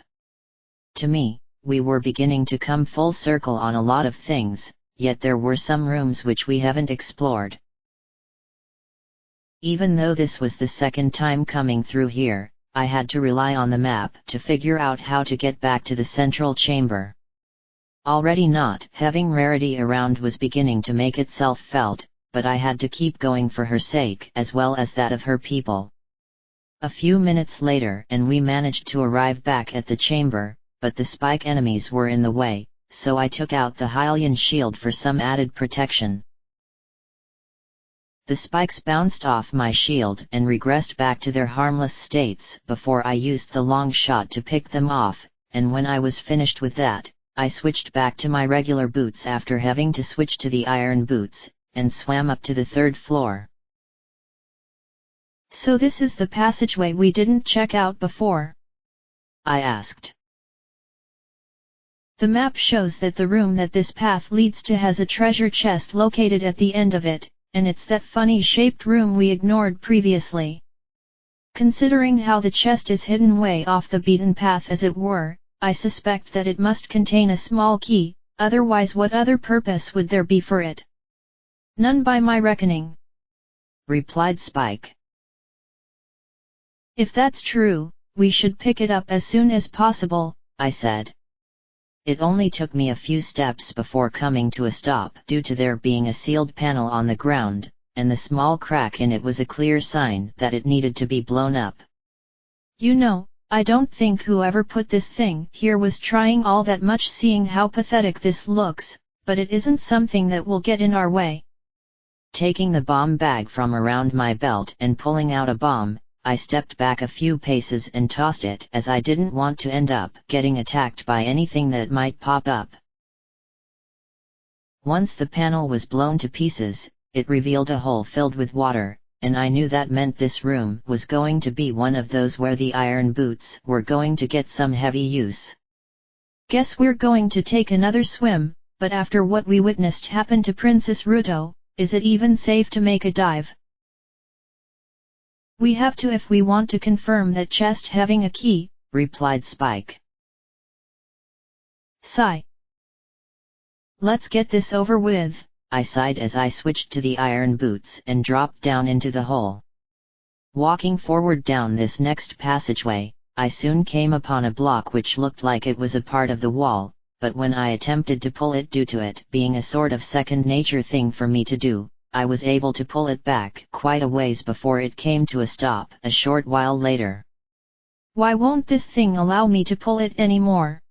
To me, we were beginning to come full circle on a lot of things, yet there were some rooms which we haven't explored. Even though this was the second time coming through here, I had to rely on the map to figure out how to get back to the central chamber. Already not having Rarity around was beginning to make itself felt, but I had to keep going for her sake as well as that of her people. A few minutes later and we managed to arrive back at the chamber, but the Spike enemies were in the way, so I took out the Hylian shield for some added protection. The spikes bounced off my shield and regressed back to their harmless states before I used the long shot to pick them off, and when I was finished with that, I switched back to my regular boots after having to switch to the iron boots, and swam up to the 3rd floor. "So this is the passageway we didn't check out before?" I asked. "The map shows that the room that this path leads to has a treasure chest located at the end of it, and it's that funny-shaped room we ignored previously. Considering how the chest is hidden way off the beaten path as it were, I suspect that it must contain a small key, otherwise what other purpose would there be for it?" "None by my reckoning," replied Spike. "If that's true, we should pick it up as soon as possible," I said. It only took me a few steps before coming to a stop due to there being a sealed panel on the ground, and the small crack in it was a clear sign that it needed to be blown up. "You know, I don't think whoever put this thing here was trying all that much, seeing how pathetic this looks, but it isn't something that will get in our way." Taking the bomb bag from around my belt and pulling out a bomb, I stepped back a few paces and tossed it, as I didn't want to end up getting attacked by anything that might pop up. Once the panel was blown to pieces, it revealed a hole filled with water, and I knew that meant this room was going to be one of those where the iron boots were going to get some heavy use. "Guess we're going to take another swim, but after what we witnessed happen to Princess Ruto, is it even safe to make a dive?" "We have to if we want to confirm that chest having a key," replied Spike. "Sigh. Let's get this over with," I sighed as I switched to the iron boots and dropped down into the hole. Walking forward down this next passageway, I soon came upon a block which looked like it was a part of the wall, but when I attempted to pull it, due to it being a sort of second nature thing for me to do, I was able to pull it back quite a ways before it came to a stop a short while later. "Why won't this thing allow me to pull it anymore?"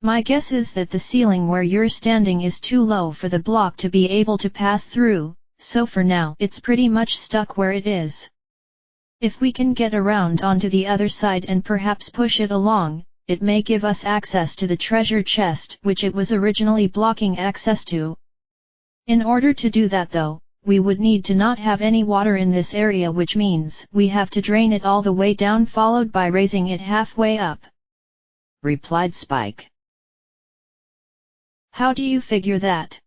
My guess is that the ceiling where you're standing is too low for the block to be able to pass through, so for now it's pretty much stuck where it is. If we can get around onto the other side and perhaps push it along, it may give us access to the treasure chest which it was originally blocking access to. In order to do that though, we would need to not have any water in this area, which means we have to drain it all the way down followed by raising it halfway up," replied Spike. "How do you figure that?"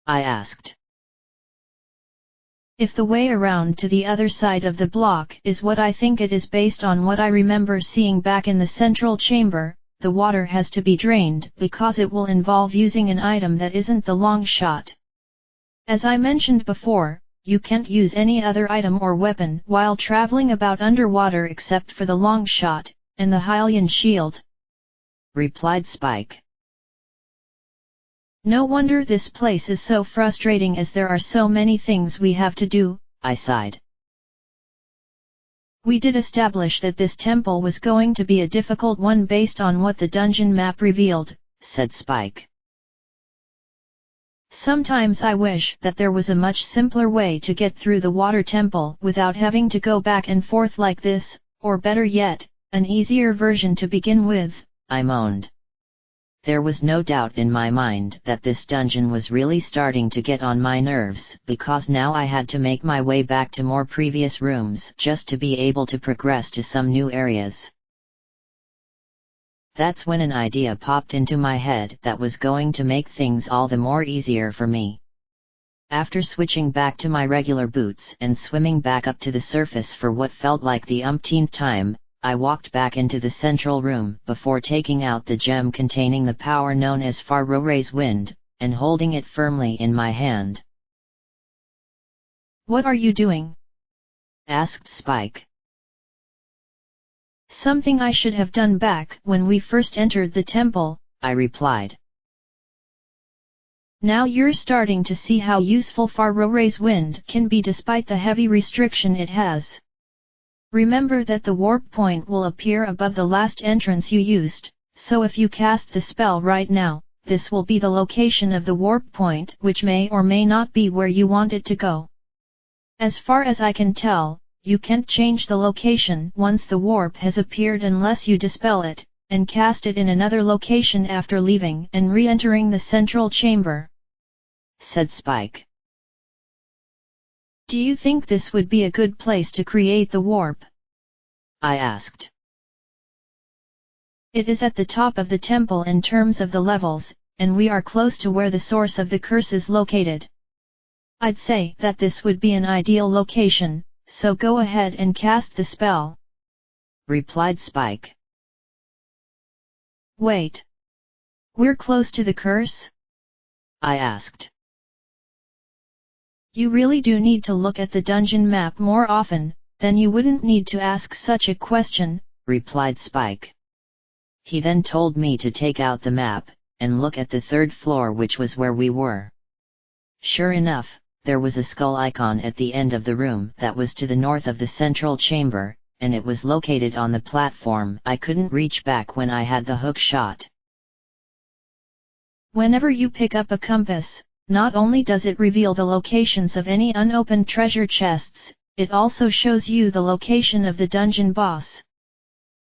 I asked. "If the way around to the other side of the block is what I think it is based on what I remember seeing back in the central chamber, the water has to be drained because it will involve using an item that isn't the long shot. As I mentioned before, you can't use any other item or weapon while traveling about underwater except for the long shot and the Hylian shield," replied Spike. "No wonder this place is so frustrating as there are so many things we have to do," I sighed. "We did establish that this temple was going to be a difficult one based on what the dungeon map revealed," said Spike. "Sometimes I wish that there was a much simpler way to get through the water temple without having to go back and forth like this, or better yet, an easier version to begin with," I moaned. There was no doubt in my mind that this dungeon was really starting to get on my nerves, because now I had to make my way back to more previous rooms just to be able to progress to some new areas. That's when an idea popped into my head that was going to make things all the more easier for me. After switching back to my regular boots and swimming back up to the surface for what felt like the umpteenth time, I walked back into the central room before taking out the gem containing the power known as Farore's Wind, and holding it firmly in my hand. "What are you doing?" asked Spike. "Something I should have done back when we first entered the temple," I replied. "Now you're starting to see how useful Farore's Wind can be despite the heavy restriction it has. Remember that the warp point will appear above the last entrance you used, so if you cast the spell right now, this will be the location of the warp point, which may or may not be where you want it to go. As far as I can tell, you can't change the location once the warp has appeared unless you dispel it, and cast it in another location after leaving and re-entering the central chamber," said Spike. "Do you think this would be a good place to create the warp?" I asked. "It is at the top of the temple in terms of the levels, and we are close to where the source of the curse is located. I'd say that this would be an ideal location, so go ahead and cast the spell," replied Spike. "Wait. We're close to the curse?" I asked. "You really do need to look at the dungeon map more often, then you wouldn't need to ask such a question," replied Spike. He then told me to take out the map, and look at the third floor, which was where we were. Sure enough, there was a skull icon at the end of the room that was to the north of the central chamber, and it was located on the platform I couldn't reach back when I had the hook shot. "Whenever you pick up a compass, not only does it reveal the locations of any unopened treasure chests, it also shows you the location of the dungeon boss.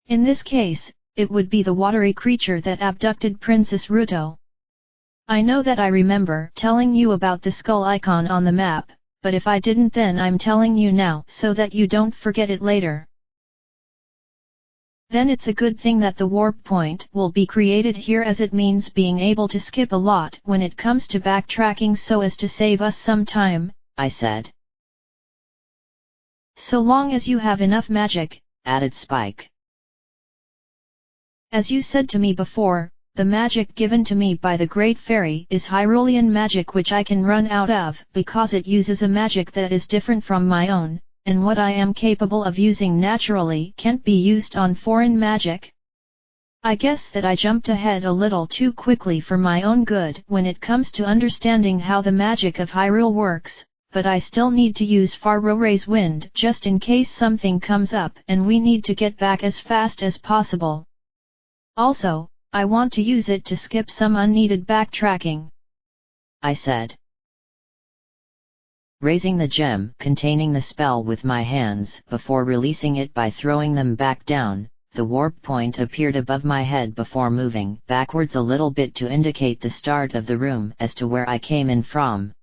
In this case, it would be the watery creature that abducted Princess Ruto. I know that I remember telling you about the skull icon on the map, but if I didn't then I'm telling you now so that you don't forget it later. Then it's a good thing that the warp point will be created here, as it means being able to skip a lot when it comes to backtracking so as to save us some time," I said. "So long as you have enough magic," added Spike. "As you said to me before, the magic given to me by the Great Fairy is Hyrulean magic, which I can run out of because it uses a magic that is different from my own, and what I am capable of using naturally can't be used on foreign magic. I guess that I jumped ahead a little too quickly for my own good when it comes to understanding how the magic of Hyrule works, but I still need to use Farore's Wind just in case something comes up and we need to get back as fast as possible. Also, I want to use it to skip some unneeded backtracking," I said. Raising the gem containing the spell with my hands before releasing it by throwing them back down, the warp point appeared above my head before moving backwards a little bit to indicate the start of the room as to where I came in from.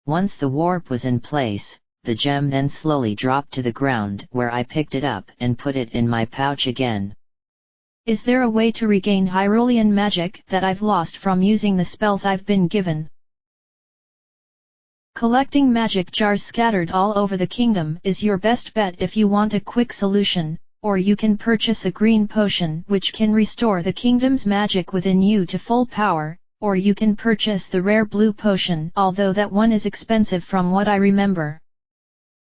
Once the warp was in place, the gem then slowly dropped to the ground where I picked it up and put it in my pouch again. "Is there a way to regain Hyrulean magic that I've lost from using the spells I've been given?" Collecting magic jars scattered all over the kingdom is your best bet if you want a quick solution, or you can purchase a green potion which can restore the kingdom's magic within you to full power, or you can purchase the rare blue potion, although that one is expensive from what I remember.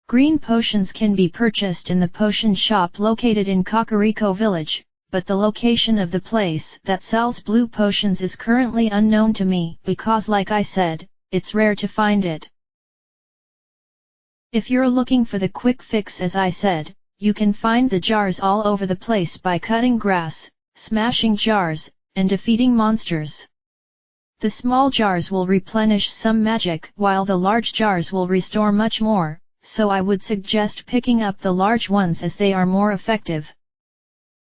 Green potions can be purchased in the potion shop located in Kakariko village, but the location of the place that sells blue potions is currently unknown to me because, like I said, it's rare to find it. If you're looking for the quick fix, as I said, you can find the jars all over the place by cutting grass, smashing jars, and defeating monsters. The small jars will replenish some magic while the large jars will restore much more, so I would suggest picking up the large ones as they are more effective.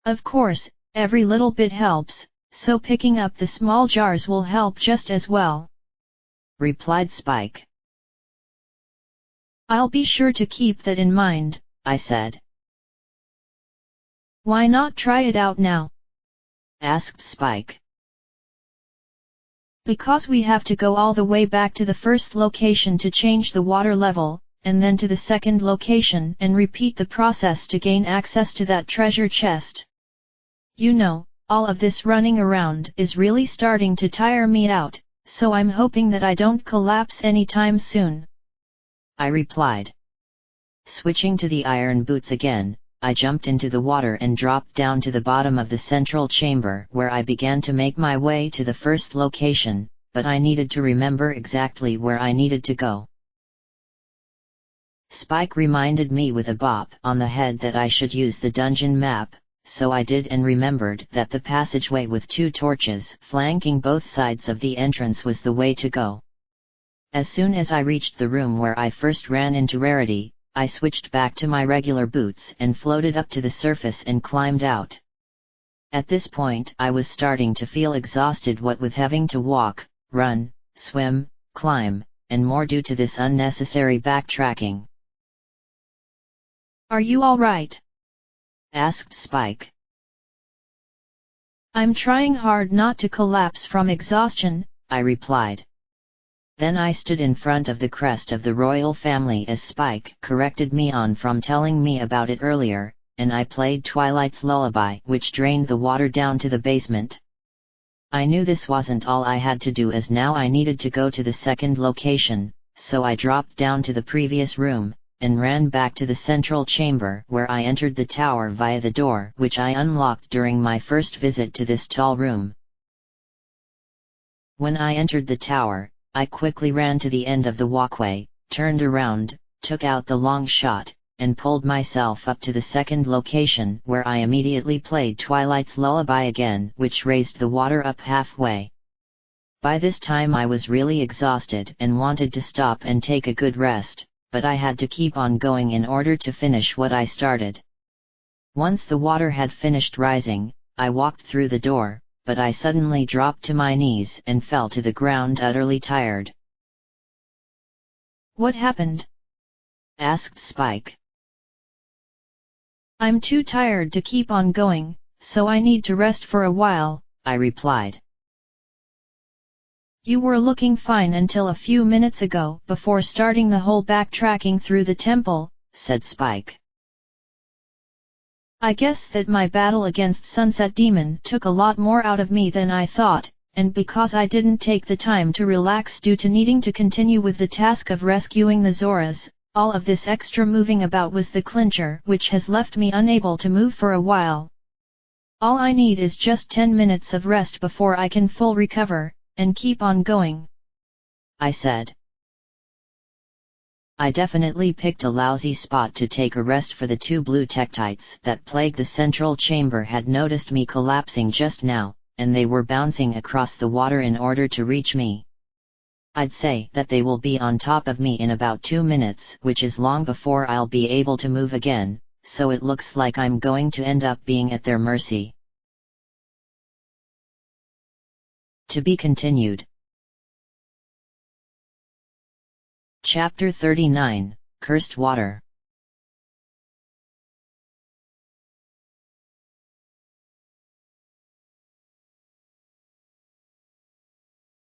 Of course, every little bit helps, so picking up the small jars will help just as well," replied Spike. "I'll be sure to keep that in mind," I said. "Why not try it out now?" asked Spike. "Because we have to go all the way back to the first location to change the water level, and then to the second location and repeat the process to gain access to that treasure chest. You know, all of this running around is really starting to tire me out, so I'm hoping that I don't collapse anytime soon," I replied. Switching to the iron boots again, I jumped into the water and dropped down to the bottom of the central chamber where I began to make my way to the first location, but I needed to remember exactly where I needed to go. Spike reminded me with a bop on the head that I should use the dungeon map, so I did and remembered that the passageway with 2 torches flanking both sides of the entrance was the way to go. As soon as I reached the room where I first ran into Rarity, I switched back to my regular boots and floated up to the surface and climbed out. At this point I was starting to feel exhausted, what with having to walk, run, swim, climb, and more due to this unnecessary backtracking. "Are you all right?" asked Spike. "I'm trying hard not to collapse from exhaustion," I replied. Then I stood in front of the crest of the royal family as Spike corrected me on from telling me about it earlier, and I played Twilight's lullaby, which drained the water down to the basement. I knew this wasn't all I had to do, as now I needed to go to the second location, so I dropped down to the previous room, and ran back to the central chamber where I entered the tower via the door which I unlocked during my first visit to this tall room. When I entered the tower, I quickly ran to the end of the walkway, turned around, took out the long shot, and pulled myself up to the second location where I immediately played Twilight's lullaby again, which raised the water up halfway. By this time I was really exhausted and wanted to stop and take a good rest, but I had to keep on going in order to finish what I started. Once the water had finished rising, I walked through the door, but I suddenly dropped to my knees and fell to the ground utterly tired. "What happened?" asked Spike. "I'm too tired to keep on going, so I need to rest for a while," I replied. "You were looking fine until a few minutes ago before starting the whole backtracking through the temple," said Spike. "I guess that my battle against Sunset Demon took a lot more out of me than I thought, and because I didn't take the time to relax due to needing to continue with the task of rescuing the Zoras, all of this extra moving about was the clincher which has left me unable to move for a while. All I need is just 10 minutes of rest before I can full recover, and keep on going," I said. I definitely picked a lousy spot to take a rest, for the 2 blue tektites that plague the central chamber had noticed me collapsing just now, and they were bouncing across the water in order to reach me. I'd say that they will be on top of me in about 2 minutes, which is long before I'll be able to move again, so it looks like I'm going to end up being at their mercy. To be continued. Chapter 39, Cursed Water.